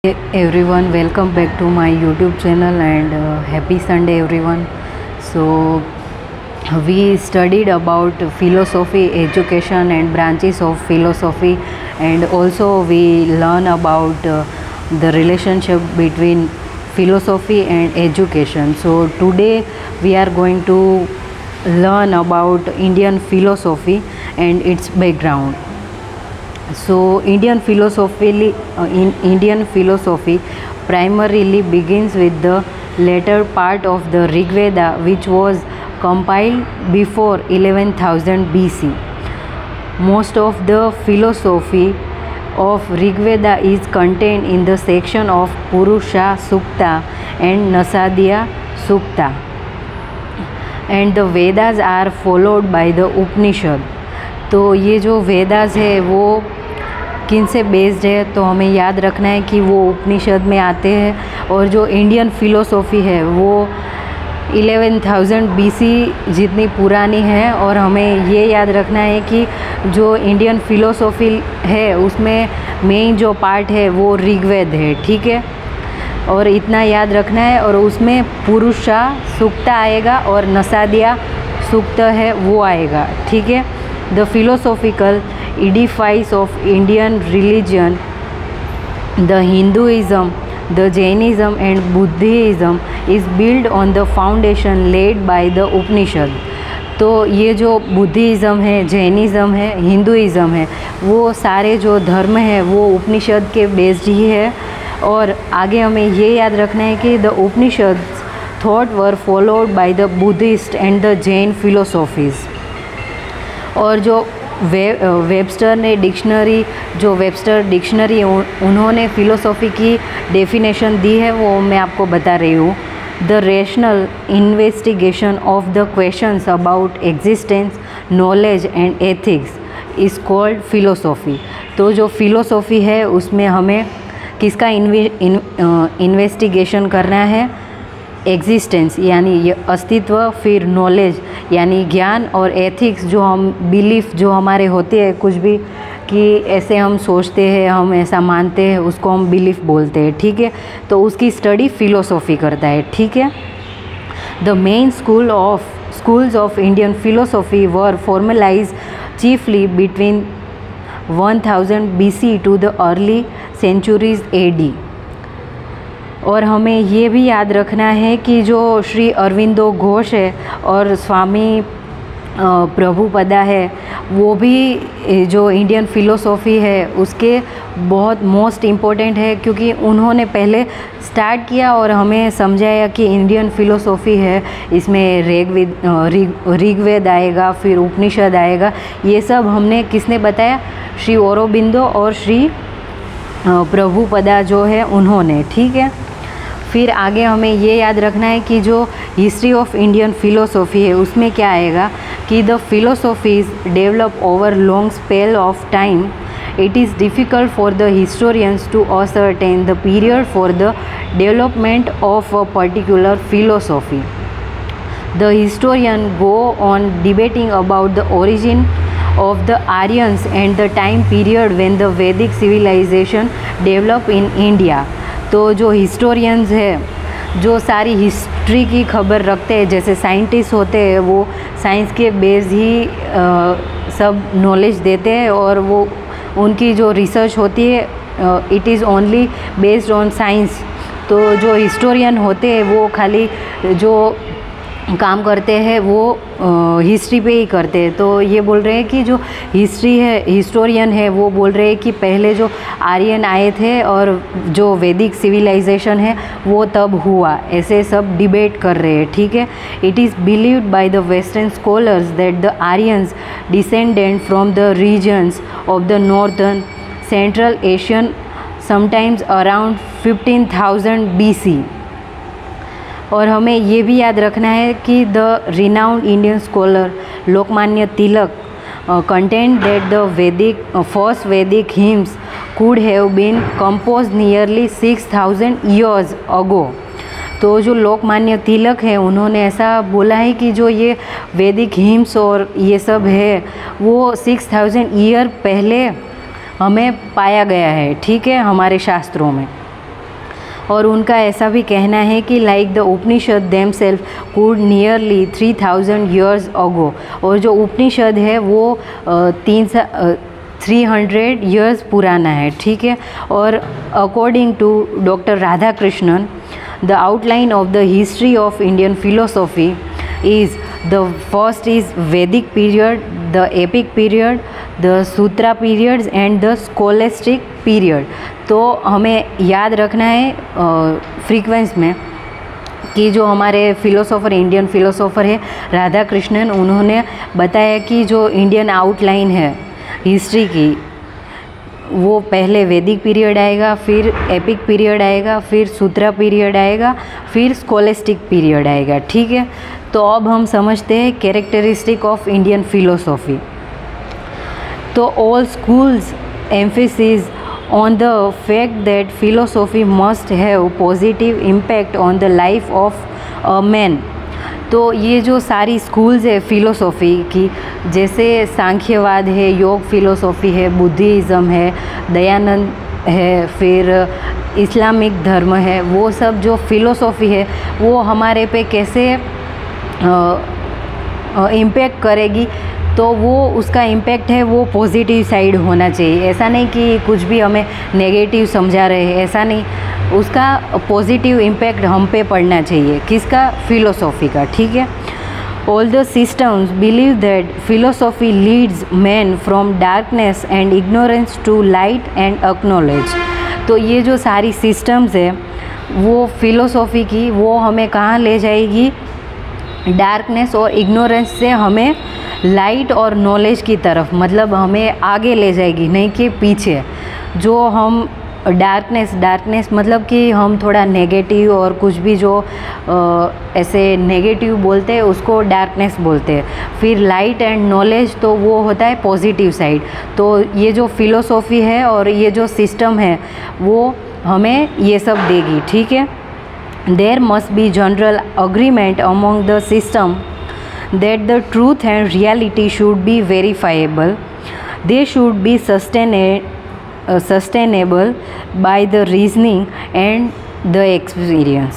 Hey everyone, welcome back to my YouTube channel and happy Sunday everyone. So we studied about philosophy, education and branches of philosophy, and also we learn about the relationship between philosophy and education. So today we are going to learn about Indian philosophy and its background. So Indian philosophy primarily begins with the later part of the Rig Veda, which was compiled before 11,000 BC. Most of the philosophy of Rig Veda is contained in the section of Purusha Sukta and Nasadiya Sukta, and the Vedas are followed by the Upanishad. तो ये जो वेदास है वो किन से based है, तो हमें याद रखना है कि वो उपनिषद में आते हैं। और जो इंडियन फ़िलोसॉफ़ी है वो 11,000 BC जितनी पुरानी है। और हमें ये याद रखना है कि जो इंडियन फ़िलोसॉफ़ी है उसमें मेन जो पार्ट है वो ऋग्वेद है, ठीक है। और इतना याद रखना है। और उसमें पुरुषा सूक्त आएगा और नसादिया सूक्त है वो आएगा, ठीक है। The philosophical edifice of Indian religion, the Hinduism, the Jainism and Buddhism is built on the foundation laid by the Upanishad. तो ये जो बुद्धिज़्म है, जैनिज़्म है, हिंदुइज़्म है, वो सारे जो धर्म है वो उपनिषद के बेस्ड ही है। और आगे हमें ये याद रखना है कि the Upanishad thought were followed by the Buddhist and the Jain philosophies. और जो वेबस्टर डिक्शनरी उन्होंने फ़िलोसॉफ़ी की डेफिनेशन दी है वो मैं आपको बता रही हूँ। The rational investigation of the questions about existence, knowledge and ethics is called philosophy. तो जो फ़िलोसॉफ़ी है उसमें हमें किसका इन्वेस्टिगेशन करना है? एग्जिस्टेंस यानी ये अस्तित्व, फिर नॉलेज यानी ज्ञान, और एथिक्स जो हम बिलीफ जो हमारे होते हैं कुछ भी कि ऐसे हम सोचते हैं, हम ऐसा मानते हैं, उसको हम बिलीफ बोलते हैं, ठीक है। तो उसकी स्टडी फ़िलोसॉफ़ी करता है, ठीक है। The main schools of Indian philosophy were formalise chiefly between 1000 BC to the early centuries AD। और हमें ये भी याद रखना है कि जो श्री अरविंदो घोष है और स्वामी प्रभुपदा है वो भी जो इंडियन फ़िलोसॉफ़ी है उसके बहुत मोस्ट इम्पोर्टेंट है, क्योंकि उन्होंने पहले स्टार्ट किया और हमें समझाया कि इंडियन फ़िलोसॉफ़ी है, इसमें ऋग्वेद आएगा, फिर उपनिषद आएगा। ये सब हमने किसने बताया? श्री औरोबिंदो और श्री प्रभुपदा जो है उन्होंने, ठीक है। फिर आगे हमें ये याद रखना है कि जो हिस्ट्री ऑफ इंडियन फ़िलोसॉफ़ी है उसमें क्या आएगा कि the philosophies develop over long spell of time. It is difficult for the historians to ascertain the period for the development of a particular philosophy. The historian go on debating about the origin of the Aryans and the time period when the Vedic civilization developed in India। तो जो historians है जो सारी history की खबर रखते हैं, जैसे साइंटिस्ट होते हैं वो साइंस के बेस ही सब नॉलेज देते हैं, और वो उनकी जो रिसर्च होती है it is only based on science. तो जो हिस्टोरियन होते हैं वो खाली जो काम करते हैं वो हिस्ट्री पे ही करते हैं। तो ये बोल रहे हैं कि जो हिस्टोरियन है वो बोल रहे हैं कि पहले जो आर्यन आए थे और जो वैदिक सिविलाइजेशन है वो तब हुआ, ऐसे सब डिबेट कर रहे हैं, ठीक है। It is believed by the western scholars that the Aryans descendant from the regions of the northern central Asian sometimes around 15,000 BC। और हमें ये भी याद रखना है कि the renowned Indian scholar Lokmanya Tilak content that the first Vedic hymns could have been compose nearly 6,000 years ago. तो जो लोकमान्य तिलक है उन्होंने ऐसा बोला है कि जो ये वैदिक हिम्स और ये सब है वो 6,000 ईयर पहले हमें पाया गया है, ठीक है, हमारे शास्त्रों में। और उनका ऐसा भी कहना है कि like the Upanishad themselves could nearly 3000 years ago, और जो उपनिषद है वो 300 years पुराना है, ठीक है। और according to doctor Radhakrishnan, the outline of the history of Indian philosophy is the first is Vedic period, the epic period, the Sutra periods and the scholastic period। तो हमें याद रखना है फ्रीक्वेंस में कि जो हमारे फ़िलोसोफ़र, इंडियन फ़िलोसोफ़र है राधा कृष्णन, उन्होंने बताया कि जो इंडियन आउटलाइन है हिस्ट्री की, वो पहले वैदिक पीरियड आएगा, फिर एपिक पीरियड आएगा, फिर सूत्रा पीरियड आएगा, फिर स्कोलेस्टिक पीरियड आएगा, ठीक है। तो अब हम समझते हैं कैरेक्टरिस्टिक ऑफ इंडियन फिलोसॉफी। तो all schools emphasis on the fact that philosophy must have positive impact on the life of a man. तो ये जो सारी स्कूल्स है फ़िलोसॉफ़ी की, जैसे सांख्यवाद है, योग फ़िलोसॉफ़ी है, बुद्धिज़्म है, दयानंद है, फिर इस्लामिक धर्म है, वो सब जो फ़िलोसॉफ़ी है वो हमारे पे कैसे इम्पैक्ट करेगी, तो वो उसका इम्पैक्ट है वो पॉजिटिव साइड होना चाहिए। ऐसा नहीं कि कुछ भी हमें नेगेटिव समझा रहे हैं, ऐसा नहीं, उसका पॉजिटिव इम्पैक्ट हम पे पड़ना चाहिए। किसका? फिलोसॉफी का, ठीक है। All the systems believe that philosophy leads man from darkness and ignorance to light and acknowledge. तो ये जो सारी सिस्टम्स है वो फिलोसॉफी की, वो हमें कहाँ ले जाएगी? डार्कनेस और इग्नोरेंस से हमें लाइट और नॉलेज की तरफ, मतलब हमें आगे ले जाएगी, नहीं कि पीछे। जो हम डार्कनेस मतलब कि हम थोड़ा नेगेटिव और कुछ भी जो ऐसे नेगेटिव बोलते हैं उसको डार्कनेस बोलते हैं। फिर लाइट एंड नॉलेज तो वो होता है पॉजिटिव साइड। तो ये जो फिलोसॉफी है और ये जो सिस्टम है वो हमें ये सब देगी, ठीक है। There must be general agreement among the system that the truth and reality should be verifiable. They should be sustainable by the reasoning and the experience।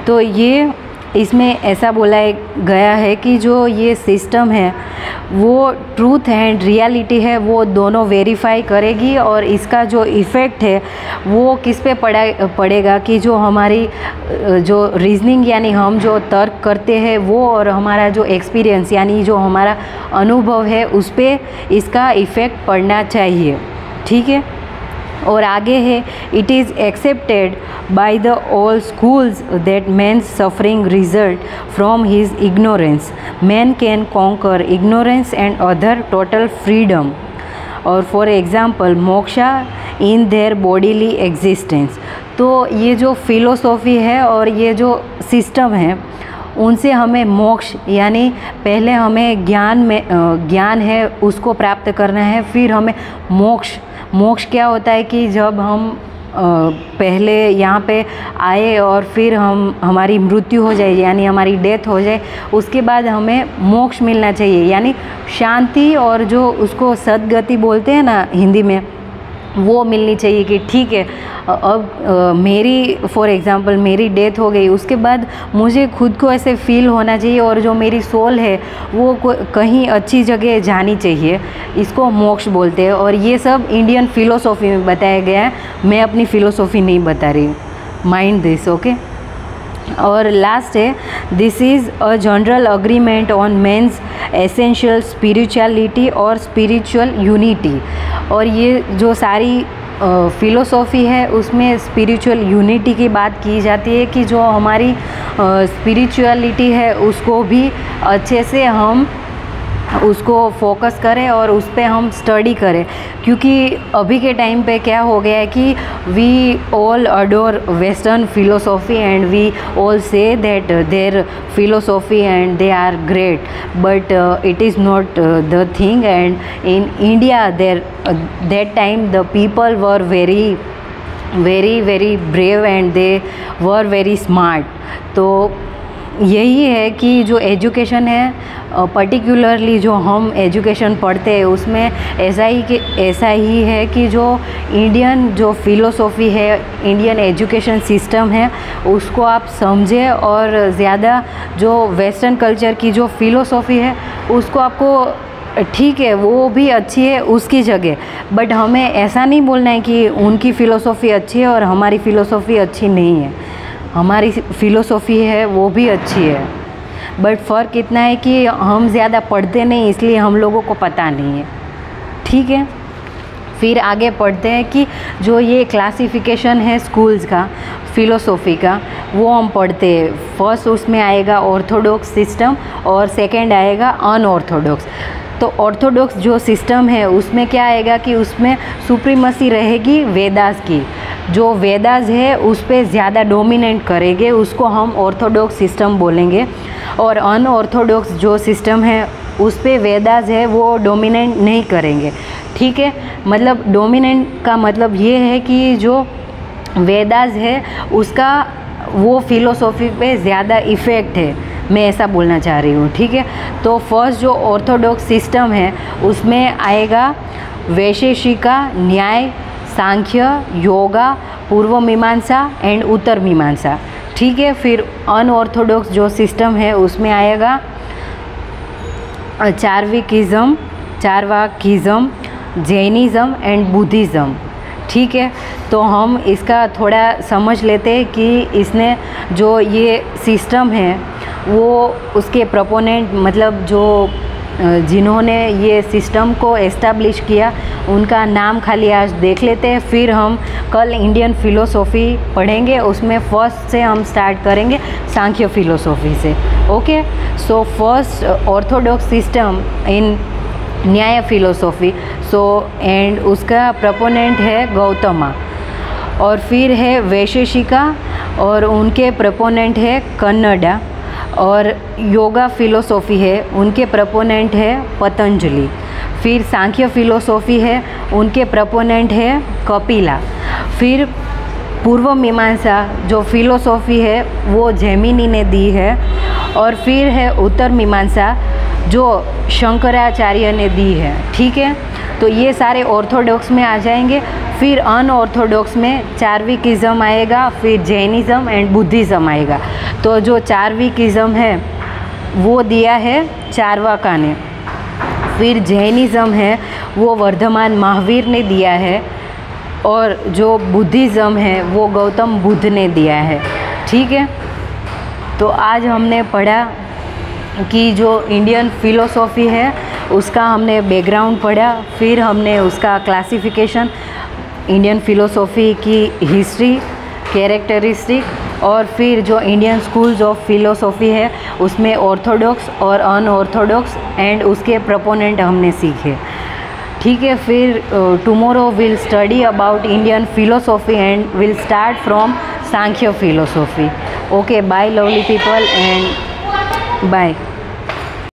तो ये इसमें ऐसा बोला गया है कि जो ये सिस्टम है वो ट्रूथ एंड रियलिटी है वो दोनों वेरीफाई करेगी, और इसका जो इफ़ेक्ट है वो किस पे पड़ेगा कि जो हमारी जो रीजनिंग यानी हम जो तर्क करते हैं वो, और हमारा जो एक्सपीरियंस यानी जो हमारा अनुभव है उस पर इसका इफ़ेक्ट पड़ना चाहिए, ठीक है। और आगे है, it is accepted by the all schools that man's suffering result from his ignorance. Man can conquer ignorance and other total freedom, और for example moksha in their bodily existence. तो ये जो फिलोसॉफी है और ये जो सिस्टम है उनसे हमें मोक्ष यानी पहले हमें ज्ञान है उसको प्राप्त करना है, फिर हमें मोक्ष क्या होता है कि जब हम पहले यहाँ पे आए और फिर हमारी मृत्यु हो जाए यानी हमारी डेथ हो जाए, उसके बाद हमें मोक्ष मिलना चाहिए यानी शांति, और जो उसको सद्गति बोलते हैं ना हिंदी में, वो मिलनी चाहिए कि ठीक है अब मेरी फॉर एग्ज़ाम्पल मेरी डेथ हो गई, उसके बाद मुझे खुद को ऐसे फील होना चाहिए और जो मेरी सोल है वो कहीं अच्छी जगह जानी चाहिए, इसको मोक्ष बोलते हैं। और ये सब इंडियन फिलोसॉफी में बताया गया है, मैं अपनी फ़िलोसॉफ़ी नहीं बता रही हूँ, माइंड दिस, ओके। और लास्ट है, this is a general agreement on man's essential spirituality और स्पिरिचुअल यूनिटी। और ये जो सारी फ़िलोसॉफ़ी है उसमें स्पिरिचुअल यूनिटी की बात की जाती है कि जो हमारी स्पिरिचुअलिटी है उसको भी अच्छे से हम उसको फोकस करें और उस पर हम स्टडी करें, क्योंकि अभी के टाइम पे क्या हो गया है कि we all adore western philosophy and we all say that their philosophy and they are great, but it is not the thing. And in India that time the people were very brave and they were very smart। तो यही है कि जो education है, particularly जो हम education पढ़ते हैं उसमें ऐसा ही है कि जो इंडियन जो फ़िलोसॉफ़ी है, इंडियन एजुकेशन सिस्टम है, उसको आप समझें और ज़्यादा जो वेस्टर्न कल्चर की जो फ़िलोसॉफ़ी है उसको आपको ठीक है वो भी अच्छी है उसकी जगह, बट हमें ऐसा नहीं बोलना है कि उनकी फ़िलोसॉफ़ी अच्छी है और हमारी फ़िलोसॉफ़ी अच्छी नहीं है। हमारी फ़िलोसॉफ़ी है वो भी अच्छी है, बट फ़र्क इतना है कि हम ज़्यादा पढ़ते नहीं इसलिए हम लोगों को पता नहीं है। ठीक है, फिर आगे पढ़ते हैं कि जो ये क्लासिफिकेशन है स्कूल्स का फ़िलोसॉफ़ी का, वो हम पढ़ते हैं। फर्स्ट उसमें आएगा ऑर्थोडॉक्स सिस्टम और सेकंड आएगा अनऑर्थोडॉक्स। तो ऑर्थोडॉक्स जो सिस्टम है उसमें क्या आएगा कि उसमें सुप्रीमसी रहेगी वेदास की, जो वेदास है उस पर ज़्यादा डोमिनेट करेंगे, उसको हम ऑर्थोडॉक्स सिस्टम बोलेंगे। और अनऑर्थोडॉक्स जो सिस्टम है उस पे वेदास है वो डोमिनेट नहीं करेंगे। ठीक है, मतलब डोमिनेंट का मतलब ये है कि जो वेदास है उसका वो फ़िलोसॉफ़ी पे ज़्यादा इफ़ेक्ट है, मैं ऐसा बोलना चाह रही हूँ। ठीक है, तो फर्स्ट जो ऑर्थोडॉक्स सिस्टम है उसमें आएगा वैशेषिका, न्याय, सांख्य, योगा, पूर्व मीमांसा एंड उत्तर मीमांसा। ठीक है, फिर अनऑर्थोडॉक्स जो सिस्टम है उसमें आएगा चार्वाकिज़म, जैनिज़्म एंड बुद्धिज़्म। ठीक है, तो हम इसका थोड़ा समझ लेते हैं कि इसने जो ये सिस्टम है वो उसके प्रोपोनेंट मतलब जो जिन्होंने ये सिस्टम को एस्टैब्लिश किया उनका नाम खाली आज देख लेते हैं, फिर हम कल इंडियन फ़िलोसॉफ़ी पढ़ेंगे। उसमें फ़र्स्ट से हम स्टार्ट करेंगे सांख्य फ़िलोसॉफ़ी से। Okay, so first Orthodox system in न्याय फ़िलोसॉफ़ी, सो एंड उसका प्रोपोनेंट है गौतमा। और फिर है वैशेषिका और उनके प्रोपोनेंट है कन्नडा। और योगा फ़िलोसॉफ़ी है उनके प्रोपोनेंट है पतंजलि। फिर सांख्य फ़िलोसॉफ़ी है उनके प्रोपोनेंट है कपिला। फिर पूर्व मीमांसा जो फ़िलोसॉफ़ी है वो जैमिनी ने दी है। और फिर है उत्तर मीमांसा जो शंकराचार्य ने दी है। ठीक है, तो ये सारे ऑर्थोडॉक्स में आ जाएंगे। फिर अनऑर्थोडॉक्स में चार्वाकिज़म आएगा, फिर जैनिज़्म एंड बुद्धिज़्म आएगा। तो जो चार्वाकिज़म है वो दिया है चार्वाका ने। फिर जैनिज़्म है वो वर्धमान महावीर ने दिया है। और जो बुद्धिज़्म है वो गौतम बुद्ध ने दिया है। ठीक है, तो आज हमने पढ़ा कि जो इंडियन फ़िलोसॉफ़ी है उसका हमने बैकग्राउंड पढ़ा, फिर हमने उसका क्लासिफिकेशन, इंडियन फ़िलोसॉफ़ी की हिस्ट्री, कैरेक्टरिस्टिक, और फिर जो इंडियन स्कूल्स ऑफ फ़िलोसॉफ़ी है उसमें ऑर्थोडॉक्स और अनऑर्थोडॉक्स एंड उसके प्रोपोनेंट हमने सीखे। ठीक है, फिर tomorrow will study about Indian philosophy and will start from Sankhya philosophy. Okay, bye lovely people and bye.